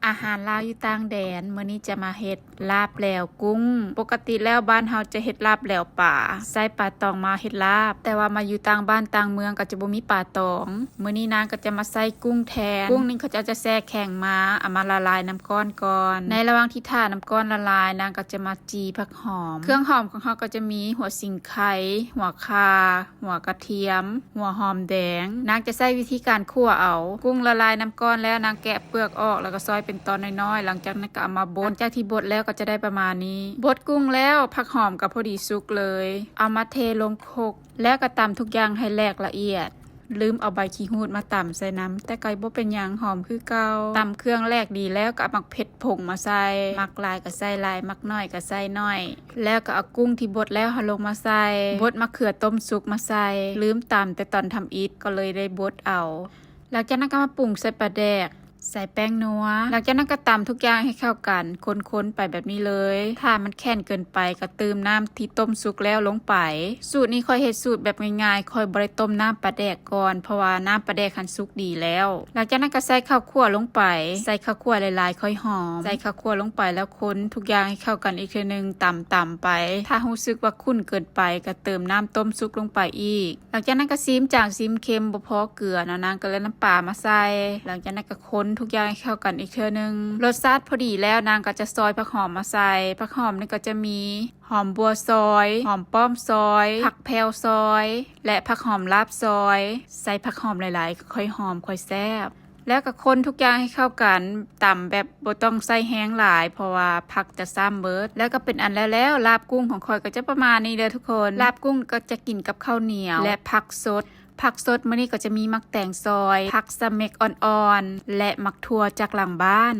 อาหารลาวอยู่ต่างแดนมื้อนี้จะมาเฮ็ดลาบแหลวกุ้งปกติแล้วบ้านเฮาจะเฮ็ดลาบแหลวป่าใส่ปลาตองมาเฮ็ดลาบแต่ว่ามาอยู่ต่างบ้านต่างเมืองก็จะบ่มีปลาตองมื้อนี้นางก็จะมาใส่กุ้งแทนกุ้งนี่เขาจะแช่แข็งมาเอามาละลายน้ำก้อนก่อนในระหว่างที่ท่าน้ำก้อนละลายนางก็จะมาจีผักหอมเครื่องหอมของเฮาก็จะมีหัวสิงไข่หัวข่าหัวกระเทียมหัวหอมแดงนางจะใช้วิธีการคั่วเอากุ้งละลายน้ำก้อนแล้วนางแกะเปลือกออกแล้วก็ซอยเป็นตอนน้อยๆหลังจากนั้นก็เอามาบดจากที่บดแล้วก็จะได้ประมาณนี้บดกุ้งแล้วผักหอมกับพอดีสุกเลยเอามาเทลงโคกแล้วก็ตำทุกอย่างให้แหลกละเอียดลืมเอาใบขี้หูดมาตำใส่น้ำแต่ไก่บ่เป็นหยังหอมคือเก่าตำเครื่องแรกดีแล้วก็เอามักเผ็ดผงมาใส่มักลายก็ใส่ลายมักน้อยก็ใส่น้อยแล้วก็เอากุ้งที่บดแล้วลงมาใส่บดมะเขือต้มสุกมาใส่ลืมตำแต่ตอนทำอีทก็เลยได้บดเอาหลังจากนั้นก็มาปรุงใส่ปลาแดกใส่แป้งนัวหลังจากนั้นก็ตำทุกอย่างให้เข้ากันคนๆไปแบบนี้เลยถ้ามันแข็งเกินไปก็เติมน้ำที่ต้มสุกแล้วลงไปสูตรนี้ค่อยเฮ็ดสูตรแบบง่ายๆค่อยบ่ได้ต้มน้ำปลาแดกก่อนเพราะว่าน้ำปลาแดกคันสุกดีแล้วหลังจากนั้นก็ใส่ข้าวคั่วลงไปใส่ข้าวคั่วหลายๆค่อยหอมใส่ข้าวคั่วลงไปแล้วคนทุกอย่างให้เข้ากันอีกทีนึงตำไปถ้ารู้สึกว่าขุ่นเกินไปก็เติมน้ำต้มสุกลงไปอีกหลังจากนั้นก็ซีมจางซีมเค็มบ่พอเกลือเนาะนางก็เลยน้ำปลามาใส่หลังจากนั้นก็คนทุกอย่างให้เข้ากันอีกเทื่อนึงรสชาติพอดีแล้วนางก็จะซอยผักหอมมาใส่ผักหอมนี่ก็จะมีหอมบัวซอยหอมป้อมซอยผักแพรวซอยและผักหอมลาบซอยใส่ผักหอมหลายๆค่อยหอมค่อยแซ่บแล้วก็คนทุกอย่างให้เข้ากันตำแบบบ่ต้องใส่แห้งหลายเพราะว่าผักจะซ้ำเบิดแล้วก็เป็นอันแล้วลาบกุ้งของข่อยก็จะประมาณนี้เลยทุกคนลาบกุ้งก็จะกินกับข้าวเหนียวและผักสดมื้อนี้ก็จะมีมักแตงซอยผักสะเม็กอ่อนๆและมักถั่วจากหลังบ้าน